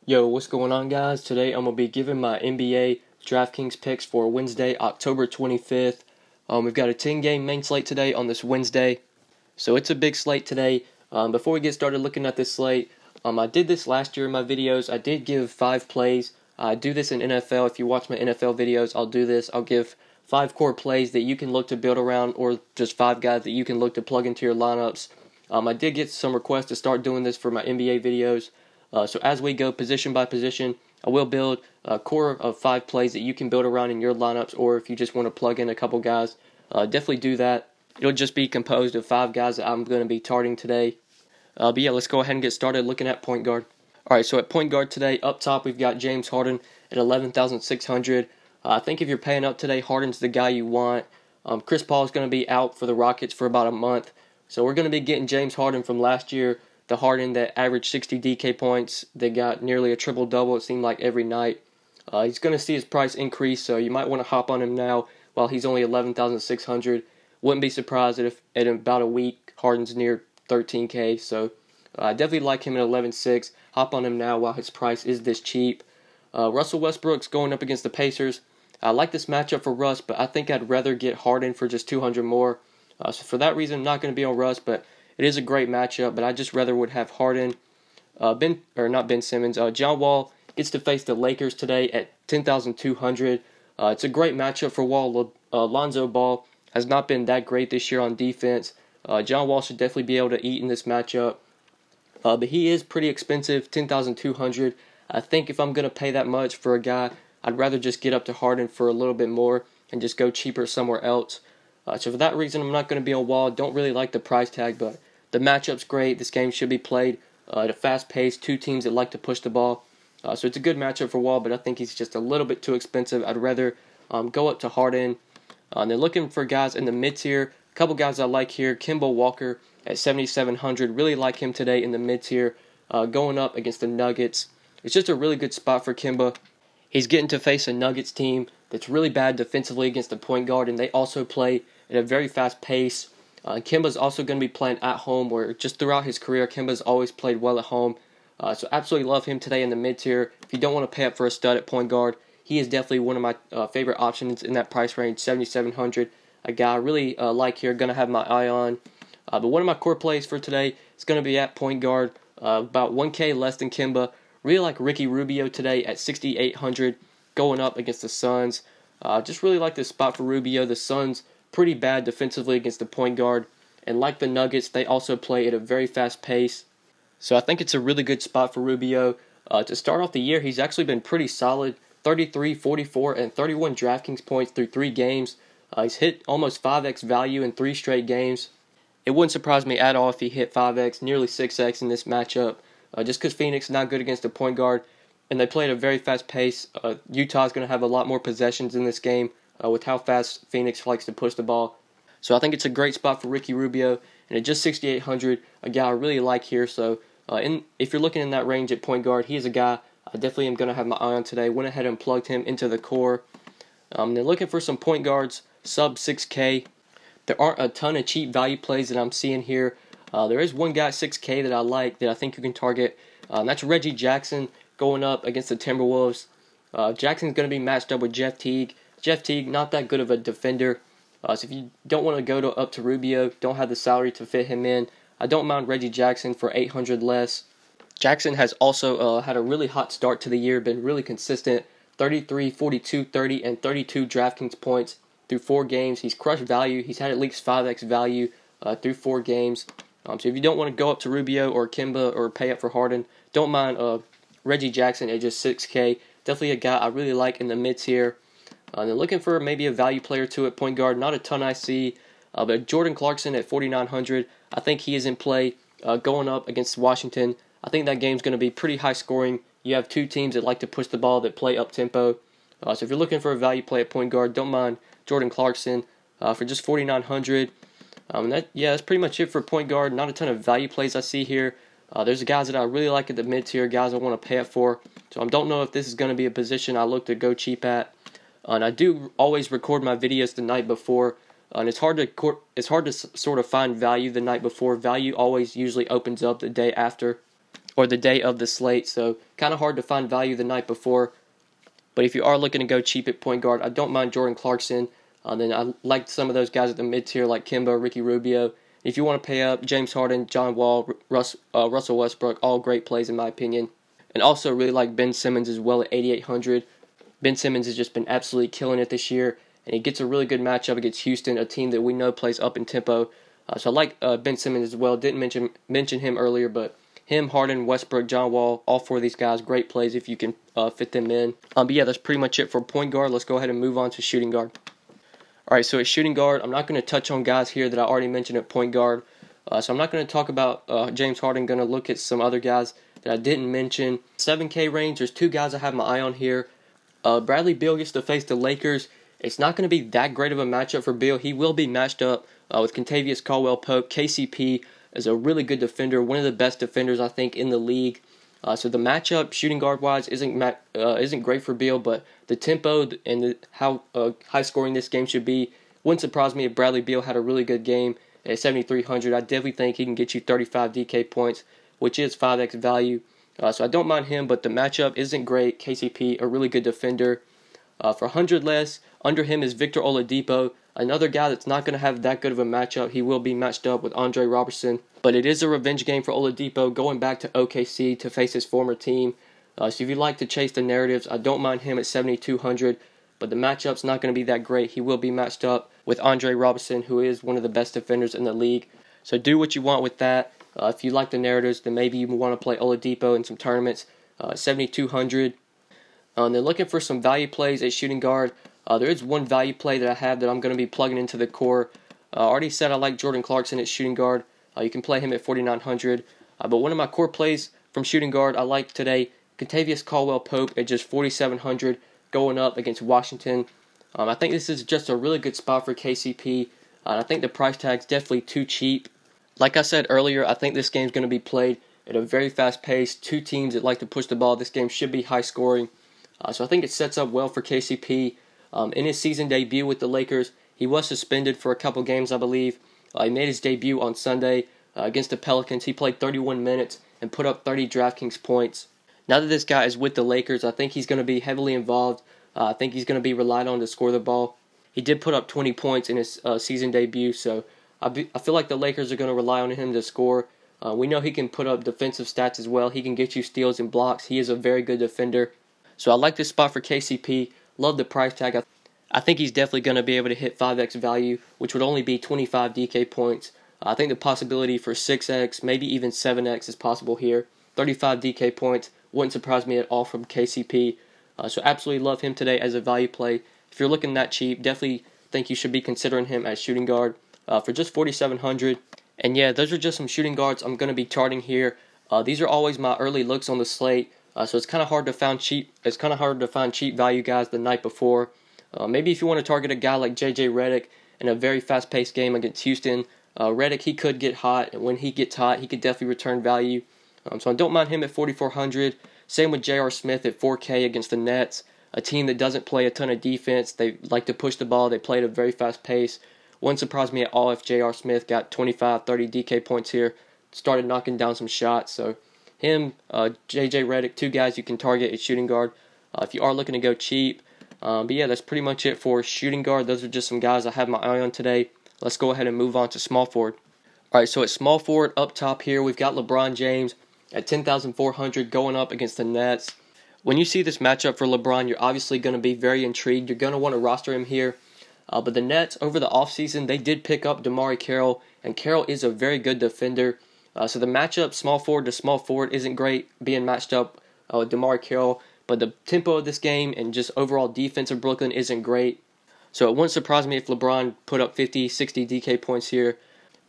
Yo, what's going on, guys? Today I'm going to be giving my NBA DraftKings picks for Wednesday, October 25th. We've got a 10-game main slate today on this Wednesday, so it's a big slate today. Before we get started looking at this slate, I did this last year in my videos. I did give 5 plays. I do this in NFL. If you watch my NFL videos, I'll do this. I'll give 5 core plays that you can look to build around, or just 5 guys that you can look to plug into your lineups. I did get some requests to start doing this for my NBA videos. So as we go position by position, I will build a core of 5 plays that you can build around in your lineups, or if you just want to plug in a couple guys, definitely do that. It'll just be composed of 5 guys that I'm going to be targeting today. But yeah, let's go ahead and get started looking at point guard. Alright, so at point guard today, up top we've got James Harden at 11,600. I think if you're paying up today, Harden's the guy you want. Chris Paul is going to be out for the Rockets for about a month. So we're going to be getting James Harden from last year, the Harden that averaged 60 DK points, that got nearly a triple-double, it seemed like, every night. He's going to see his price increase, so you might want to hop on him now while he's only 11,600. Wouldn't be surprised if in about a week Harden's near 13K, so I definitely like him at 11.6. Hop on him now while his price is this cheap. Russell Westbrook's going up against the Pacers. I like this matchup for Russ, but I think I'd rather get Harden for just 200 more. So for that reason, I'm not going to be on Russ, but it is a great matchup. But I just rather would have Harden, not Ben Simmons. John Wall gets to face the Lakers today at 10,200. It's a great matchup for Wall. Lonzo Ball has not been that great this year on defense. John Wall should definitely be able to eat in this matchup. But he is pretty expensive, 10,200. I think if I'm going to pay that much for a guy, I'd rather just get up to Harden for a little bit more and just go cheaper somewhere else. So for that reason, I'm not going to be on Wall. Don't really like the price tag, but the matchup's great. This game should be played at a fast pace. 2 teams that like to push the ball. So it's a good matchup for Wall, but I think he's just a little bit too expensive. I'd rather go up to Harden. They're looking for guys in the mid-tier. A couple guys I like here. Kemba Walker at 7,700. Really like him today in the mid-tier. Going up against the Nuggets. It's just a really good spot for Kemba. He's getting to face a Nuggets team that's really bad defensively against the point guard, and they also play at a very fast pace. Kemba's also going to be playing at home, where just throughout his career, Kemba's always played well at home. So absolutely love him today in the mid-tier. If you don't want to pay up for a stud at point guard, he is definitely one of my favorite options in that price range, 7,700. A guy I really like here, going to have my eye on. But one of my core plays for today is going to be at point guard, about 1K less than Kemba. Really like Ricky Rubio today at 6,800, going up against the Suns. Just really like this spot for Rubio. The Suns pretty bad defensively against the point guard, and like the Nuggets, they also play at a very fast pace. So I think it's a really good spot for Rubio. To start off the year, he's actually been pretty solid. 33, 44, and 31 DraftKings points through 3 games. He's hit almost 5x value in 3 straight games. It wouldn't surprise me at all if he hit 5x, nearly 6x in this matchup. Just because Phoenix is not good against a point guard, and they play at a very fast pace. Utah's going to have a lot more possessions in this game with how fast Phoenix likes to push the ball. So I think it's a great spot for Ricky Rubio, and at just 6,800, a guy I really like here. So if you're looking in that range at point guard, he is a guy I definitely am going to have my eye on today. Went ahead and plugged him into the core. They're looking for some point guards, sub 6K. There aren't a ton of cheap value plays that I'm seeing here. There is one guy at 6K that I like that I think you can target. That's Reggie Jackson going up against the Timberwolves. Jackson's going to be matched up with Jeff Teague. Jeff Teague, not that good of a defender. So if you don't want to go up to Rubio, don't have the salary to fit him in, I don't mind Reggie Jackson for 800 less. Jackson has also had a really hot start to the year, been really consistent. 33, 42, 30, and 32 DraftKings points through 4 games. He's crushed value. He's had at least 5x value through 4 games. So if you don't want to go up to Rubio or Kemba or pay up for Harden, don't mind Reggie Jackson at just 6K. Definitely a guy I really like in the mid-tier. They're looking for maybe a value player too at point guard. Not a ton I see, but Jordan Clarkson at 4,900. I think he is in play going up against Washington. I think that game's going to be pretty high scoring. You have 2 teams that like to push the ball, that play up-tempo. So if you're looking for a value play at point guard, don't mind Jordan Clarkson for just 4,900. That's pretty much it for point guard. Not a ton of value plays I see here. There's the guys that I really like at the mid-tier, guys I want to pay up for. So I don't know if this is going to be a position I look to go cheap at. And I do always record my videos the night before. And it's hard to sort of find value the night before. Value always usually opens up the day after. or the day of the slate, so kind of hard to find value the night before. But if you are looking to go cheap at point guard, I don't mind Jordan Clarkson. Then I like some of those guys at the mid-tier like Kimba, Ricky Rubio. If you want to pay up, James Harden, John Wall, Russell Westbrook, all great plays in my opinion. And also really like Ben Simmons as well at 8,800. Ben Simmons has just been absolutely killing it this year, and he gets a really good matchup against Houston, a team that we know plays up in tempo. So I like Ben Simmons as well. Didn't mention him earlier, but him, Harden, Westbrook, John Wall, all four of these guys, great plays if you can fit them in. But yeah, that's pretty much it for point guard. Let's go ahead and move on to shooting guard. All right, so at shooting guard, I'm not going to touch on guys here that I already mentioned at point guard. So I'm not going to talk about James Harden. Going to look at some other guys that I didn't mention. 7K range, there's two guys I have my eye on here. Bradley Beal gets to face the Lakers. It's not going to be that great of a matchup for Beal. He will be matched up with Kentavious Caldwell-Pope. KCP is a really good defender, one of the best defenders I think in the league. So the matchup, shooting guard-wise, isn't great for Beal, but the tempo and how high-scoring this game should be wouldn't surprise me if Bradley Beal had a really good game at 7,300. I definitely think he can get you 35 DK points, which is 5x value. So I don't mind him, but the matchup isn't great. KCP, a really good defender. For 100 less, under him is Victor Oladipo, another guy that's not going to have that good of a matchup. He will be matched up with Andre Robertson. But it is a revenge game for Oladipo, going back to OKC to face his former team. So if you like to chase the narratives, I don't mind him at 7,200. But the matchup's not going to be that great. He will be matched up with Andre Robertson, who is one of the best defenders in the league. So do what you want with that. If you like the narratives, then maybe you want to play Oladipo in some tournaments. 7,200. And then looking for some value plays at shooting guard. There is one value play that I have that I'm going to be plugging into the core. I already said I like Jordan Clarkson at shooting guard. You can play him at 4,900. But one of my core plays from shooting guard I like today, Kentavious Caldwell-Pope at just 4,700 going up against Washington. I think this is just a really good spot for KCP. I think the price tag's definitely too cheap. Like I said earlier, I think this game's going to be played at a very fast pace. Two teams that like to push the ball. This game should be high scoring. So I think it sets up well for KCP. In his season debut with the Lakers, he was suspended for a couple games, I believe. He made his debut on Sunday against the Pelicans. He played 31 minutes and put up 30 DraftKings points. Now that this guy is with the Lakers, I think he's going to be heavily involved. I think he's going to be relied on to score the ball. He did put up 20 points in his season debut, so I feel like the Lakers are going to rely on him to score. We know he can put up defensive stats as well. He can get you steals and blocks. He is a very good defender. So I like this spot for KCP. Love the price tag. I think he's definitely going to be able to hit 5x value, which would only be 25 DK points. I think the possibility for 6x, maybe even 7x is possible here. 35 DK points wouldn't surprise me at all from KCP. So absolutely love him today as a value play. If you're looking that cheap, definitely think you should be considering him as shooting guard for just 4,700. And yeah, those are just some shooting guards I'm going to be charting here. These are always my early looks on the slate. So it's kind of hard to find cheap. It's kind of hard to find cheap value guys the night before. Maybe if you want to target a guy like JJ Redick in a very fast-paced game against Houston, Redick, he could get hot, and when he gets hot, he could definitely return value. So I don't mind him at 4,400. Same with J.R. Smith at 4K against the Nets, a team that doesn't play a ton of defense. They like to push the ball. They play at a very fast pace. Wouldn't surprise me at all if J.R. Smith got 25, 30 DK points here, started knocking down some shots. So him, J.J. Redick, two guys you can target at shooting guard if you are looking to go cheap. But yeah, that's pretty much it for shooting guard. Those are just some guys I have my eye on today. Let's go ahead and move on to small forward. All right, so at small forward up top here, we've got LeBron James at 10,400 going up against the Nets. When you see this matchup for LeBron, you're obviously going to be very intrigued. You're going to want to roster him here. But the Nets, over the offseason, they did pick up DeMar Carroll, and Carroll is a very good defender. So the matchup, small forward to small forward, isn't great being matched up with DeMar Carroll. But the tempo of this game and just overall defense of Brooklyn isn't great. So it wouldn't surprise me if LeBron put up 50, 60 DK points here.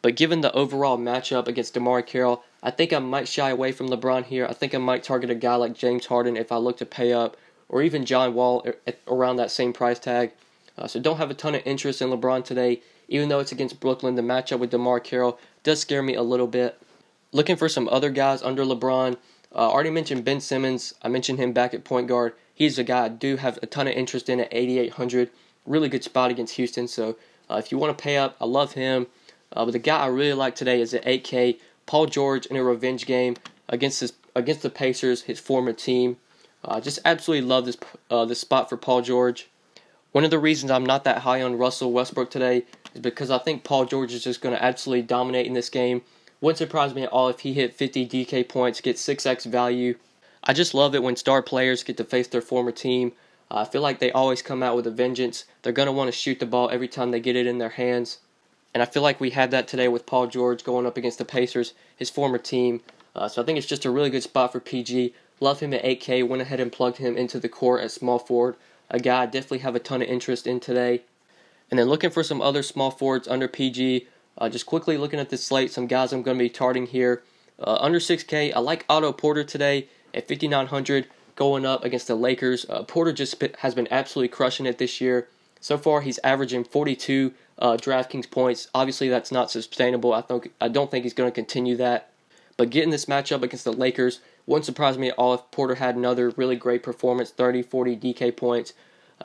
But given the overall matchup against DeMar Carroll, I think I might shy away from LeBron here. I think I might target a guy like James Harden if I look to pay up, or even John Wall at around that same price tag. So don't have a ton of interest in LeBron today. Even though it's against Brooklyn, the matchup with DeMar Carroll does scare me a little bit. Looking for some other guys under LeBron. Already mentioned Ben Simmons. I mentioned him back at point guard. He's a guy I do have a ton of interest in at 8,800. Really good spot against Houston. So if you want to pay up, I love him. But the guy I really like today is at 8K. Paul George in a revenge game against against the Pacers, his former team. Just absolutely love this spot for Paul George. One of the reasons I'm not that high on Russell Westbrook today is because I think Paul George is just going to absolutely dominate in this game. Wouldn't surprise me at all if he hit 50 DK points, gets 6x value. I just love it when star players get to face their former team. I feel like they always come out with a vengeance. They're going to want to shoot the ball every time they get it in their hands. And I feel like we had that today with Paul George going up against the Pacers, his former team. So I think it's just a really good spot for PG. Love him at 8K. Went ahead and plugged him into the court at small forward. A guy I definitely have a ton of interest in today. And then looking for some other small forwards under PG. Just quickly looking at this slate, some guys I'm going to be targeting here. Under 6K, I like Otto Porter today at 5,900 going up against the Lakers. Porter just has been absolutely crushing it this year. So far, he's averaging 42 DraftKings points. Obviously, that's not sustainable. I don't think he's going to continue that. But getting this matchup against the Lakers wouldn't surprise me at all if Porter had another really great performance, 30, 40 DK points.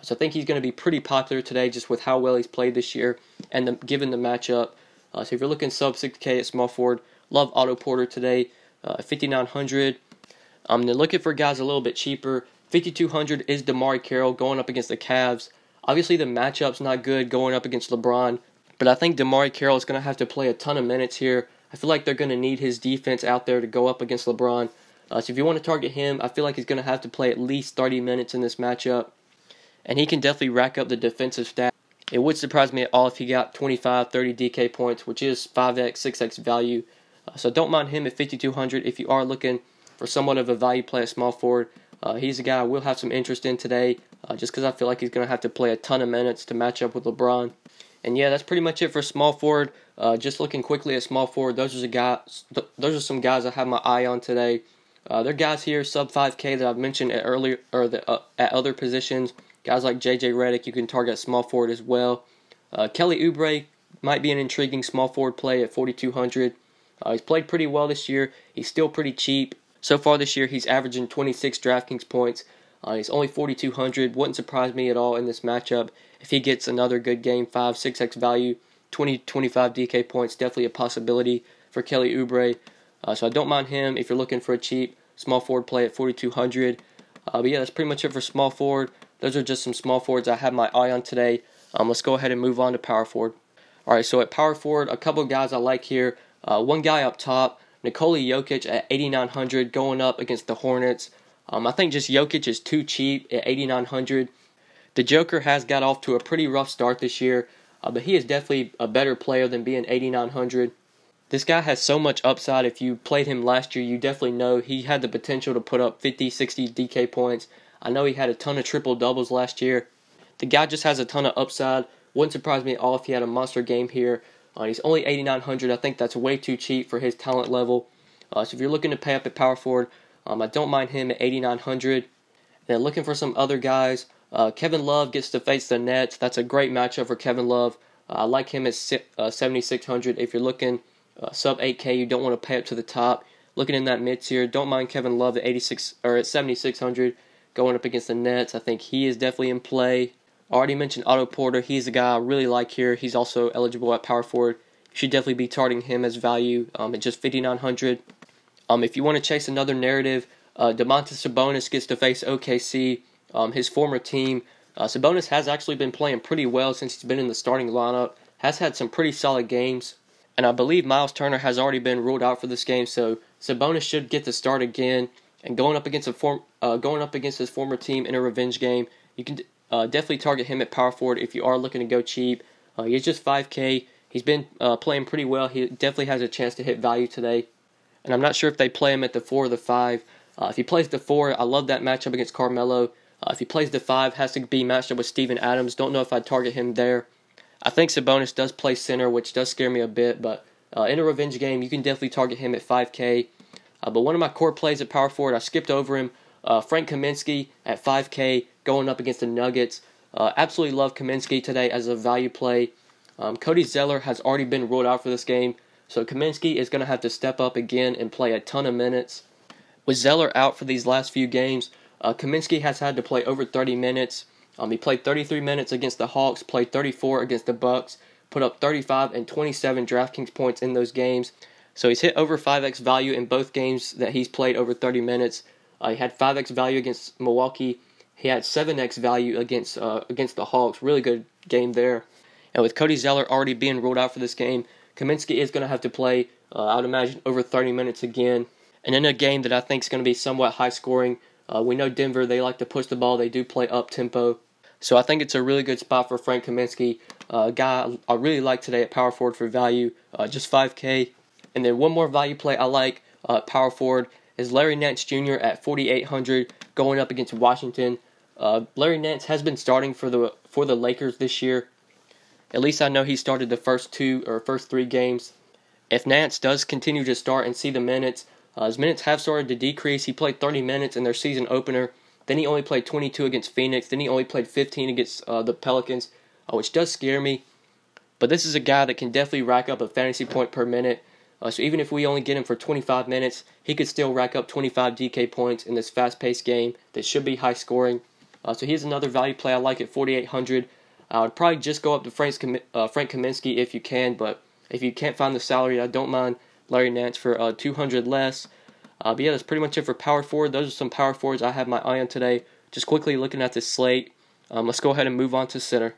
So I think he's going to be pretty popular today just with how well he's played this year and given the matchup. So if you're looking sub 6K at small forward, love Otto Porter today, 5,900. Then looking for guys a little bit cheaper, 5,200 is DeMar Carroll going up against the Cavs. Obviously the matchup's not good going up against LeBron, but I think DeMar Carroll is going to have to play a ton of minutes here. I feel like they're going to need his defense out there to go up against LeBron. So if you want to target him, I feel like he's going to have to play at least 30 minutes in this matchup. And he can definitely rack up the defensive stat. It would surprise me at all if he got 25, 30 DK points, which is 5x, 6x value. So don't mind him at 5,200 if you are looking for somewhat of a value play at small forward. He's a guy I will have some interest in today, just because I feel like he's going to have to play a ton of minutes to match up with LeBron. And yeah, that's pretty much it for small forward. Just looking quickly at small forward, those are some guys I have my eye on today. They're guys here sub 5K that I've mentioned at earlier at other positions. Guys like JJ Redick, you can target at small forward as well. Kelly Oubre might be an intriguing small forward play at 4,200. He's played pretty well this year. He's still pretty cheap. So far this year, he's averaging 26 DraftKings points. He's only 4,200. Wouldn't surprise me at all in this matchup if he gets another good game, 5, 6x value, 20, 25 DK points. Definitely a possibility for Kelly Oubre. So I don't mind him if you're looking for a cheap small forward play at 4,200. But yeah, that's pretty much it for small forward. Those are just some small forwards I have my eye on today. Let's go ahead and move on to power forward. Alright, so at power forward, a couple of guys I like here. One guy up top, Nikola Jokic at 8,900 going up against the Hornets. I think just Jokic is too cheap at 8,900. The Joker has got off to a pretty rough start this year, but he is definitely a better player than being 8,900. This guy has so much upside. If you played him last year, you definitely know he had the potential to put up 50, 60 DK points. I know he had a ton of triple-doubles last year. The guy just has a ton of upside. Wouldn't surprise me at all if he had a monster game here. He's only 8,900. I think that's way too cheap for his talent level. So if you're looking to pay up at power forward, I don't mind him at 8,900. Then looking for some other guys, Kevin Love gets to face the Nets. That's a great matchup for Kevin Love. I like him at 7,600. If you're looking sub 8K, you don't want to pay up to the top. Looking in that mid tier, don't mind Kevin Love at 7,600 going up against the Nets. I think he is definitely in play. I already mentioned Otto Porter. He's a guy I really like here. He's also eligible at power forward. You should definitely be targeting him as value at just 5,900. If you want to chase another narrative, Domantas Sabonis gets to face OKC, his former team. Sabonis has actually been playing pretty well since he's been in the starting lineup. Has had some pretty solid games. And I believe Miles Turner has already been ruled out for this game, so Sabonis should get the start again. And going up against his former team in a revenge game, you can definitely target him at power forward if you are looking to go cheap. He's just 5K. He's been playing pretty well. He definitely has a chance to hit value today. And I'm not sure if they play him at the 4 or the 5. If he plays the 4, I love that matchup against Carmelo. If he plays the 5, has to be matched up with Steven Adams. Don't know if I'd target him there. I think Sabonis does play center, which does scare me a bit. But in a revenge game, you can definitely target him at 5K. But one of my core plays at power forward, I skipped over him. Frank Kaminsky at 5K going up against the Nuggets. Absolutely love Kaminsky today as a value play. Cody Zeller has already been ruled out for this game, so Kaminsky is going to have to step up again and play a ton of minutes. With Zeller out for these last few games, Kaminsky has had to play over 30 minutes. He played 33 minutes against the Hawks, played 34 against the Bucks, put up 35 and 27 DraftKings points in those games. So he's hit over 5x value in both games that he's played over 30 minutes. He had 5x value against Milwaukee. He had 7x value against the Hawks. Really good game there. And with Cody Zeller already being ruled out for this game, Kaminsky is going to have to play, I would imagine, over 30 minutes again. And in a game that I think is going to be somewhat high scoring, we know Denver, they like to push the ball. They do play up-tempo. So I think it's a really good spot for Frank Kaminsky, a guy I really like today at power forward for value, just 5K. And then one more value play I like, power forward, is Larry Nance Jr. at 4,800 going up against Washington. Larry Nance has been starting for the Lakers this year. At least I know he started the first 3 games. If Nance does continue to start and see the minutes, his minutes have started to decrease. He played 30 minutes in their season opener. Then he only played 22 against Phoenix. Then he only played 15 against the Pelicans, which does scare me. But this is a guy that can definitely rack up a fantasy point per minute. So even if we only get him for 25 minutes, he could still rack up 25 DK points in this fast-paced game that should be high-scoring. So here's another value play I like at 4,800. I would probably just go up to Frank Kaminsky if you can, but if you can't find the salary, I don't mind Larry Nance for 200 less. But yeah, that's pretty much it for power forward. Those are some power forwards I have my eye on today. Just quickly looking at this slate, let's go ahead and move on to center.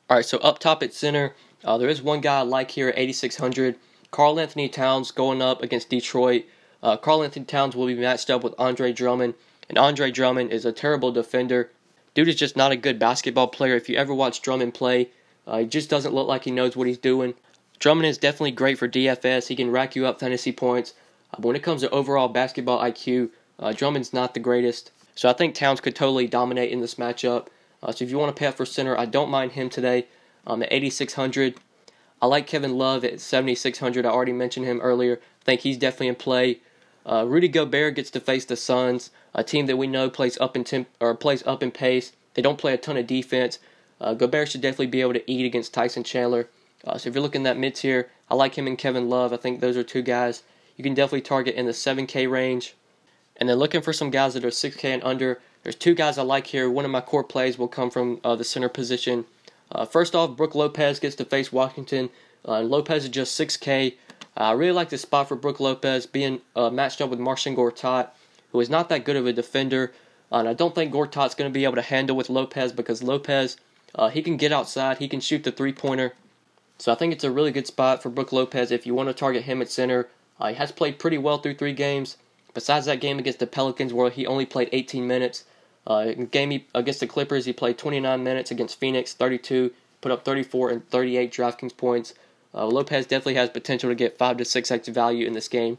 All right, so up top at center, there is one guy I like here at 8,600. Karl Anthony Towns going up against Detroit. Karl Anthony Towns will be matched up with Andre Drummond, and Andre Drummond is a terrible defender. Dude is just not a good basketball player. If you ever watch Drummond play, he just doesn't look like he knows what he's doing. Drummond is definitely great for DFS. He can rack you up fantasy points. But when it comes to overall basketball IQ, Drummond's not the greatest. So I think Towns could totally dominate in this matchup. So if you want to pay up for center, I don't mind him today at 8,600. I like Kevin Love at 7,600. I already mentioned him earlier. I think he's definitely in play. Rudy Gobert gets to face the Suns, a team that we know plays up in pace. They don't play a ton of defense. Gobert should definitely be able to eat against Tyson Chandler. So if you're looking at mid tier, I like him and Kevin Love. I think those are two guys you can definitely target in the 7K range. And then looking for some guys that are 6K and under, there's two guys I like here. One of my core plays will come from the center position. First off, Brook Lopez gets to face Washington. Lopez is just 6K. I really like this spot for Brook Lopez being matched up with Marcin Gortat, who is not that good of a defender. And I don't think Gortat's going to be able to handle with Lopez because Lopez, he can get outside. He can shoot the three-pointer. So I think it's a really good spot for Brook Lopez if you want to target him at center. He has played pretty well through 3 games. Besides that game against the Pelicans where he only played 18 minutes. In the game against the Clippers, he played 29 minutes against Phoenix, 32, put up 34 and 38 DraftKings points. Lopez definitely has potential to get 5 to 6x value in this game.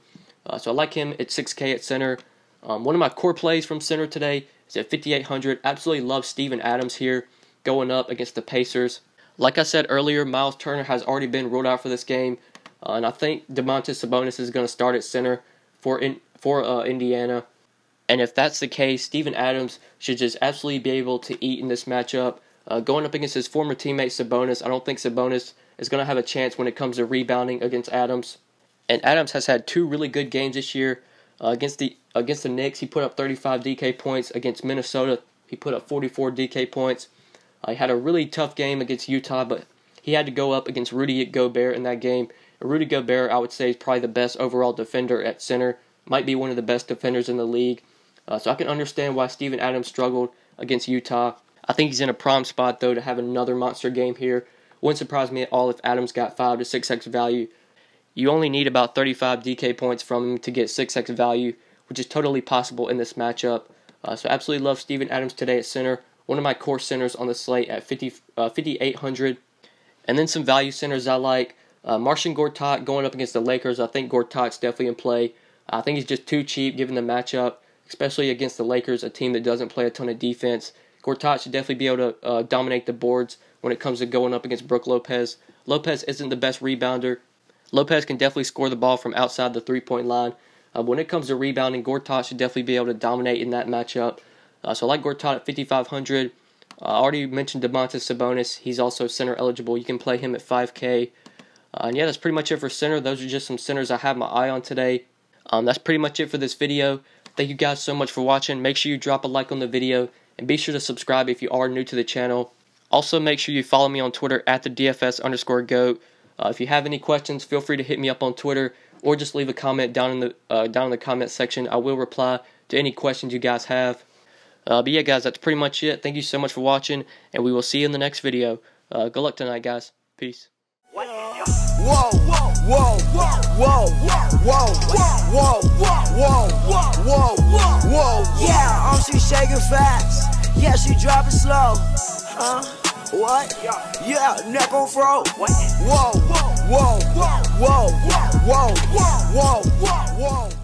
So I like him at 6K at center. One of my core plays from center today is at 5,800. Absolutely love Steven Adams here going up against the Pacers. Like I said earlier, Miles Turner has already been ruled out for this game. And I think Domantas Sabonis is going to start at center for Indiana. And if that's the case, Steven Adams should just absolutely be able to eat in this matchup. Going up against his former teammate Sabonis, I don't think Sabonis is going to have a chance when it comes to rebounding against Adams. And Adams has had 2 really good games this year. Against the Knicks, he put up 35 DK points. Against Minnesota, he put up 44 DK points. He had a really tough game against Utah, but he had to go up against Rudy Gobert in that game. Rudy Gobert, I would say, is probably the best overall defender at center. Might be one of the best defenders in the league. So I can understand why Steven Adams struggled against Utah. I think he's in a prime spot, though, to have another monster game here. Wouldn't surprise me at all if Adams got 5 to 6x value. You only need about 35 DK points from him to get 6x value, which is totally possible in this matchup. So absolutely love Steven Adams today at center. One of my core centers on the slate at 5,800. And then some value centers I like. Marcin Gortat going up against the Lakers. I think Gortat's definitely in play. I think he's just too cheap given the matchup, especially against the Lakers, a team that doesn't play a ton of defense. Gortat should definitely be able to dominate the boards when it comes to going up against Brook Lopez. Lopez isn't the best rebounder. Lopez can definitely score the ball from outside the three-point line. When it comes to rebounding, Gortat should definitely be able to dominate in that matchup. So I like Gortat at 5,500. I already mentioned Domantas Sabonis. He's also center eligible. You can play him at 5K. And yeah, that's pretty much it for center. Those are just some centers I have my eye on today. That's pretty much it for this video. Thank you guys so much for watching. Make sure you drop a like on the video. And be sure to subscribe if you are new to the channel. Also, make sure you follow me on Twitter at the DFS_GOAT. If you have any questions, feel free to hit me up on Twitter or just leave a comment down in the comment section. I will reply to any questions you guys have. But yeah, guys, that's pretty much it. Thank you so much for watching, and we will see you in the next video. Good luck tonight, guys. Peace. Whoa, whoa, whoa, whoa, whoa, whoa, whoa, whoa, whoa, whoa. Yeah, she shaking fast. Yeah, she dropping slow. What? Yeah, neck on throat. Whoa, whoa, whoa, whoa, whoa, whoa, whoa, whoa, whoa.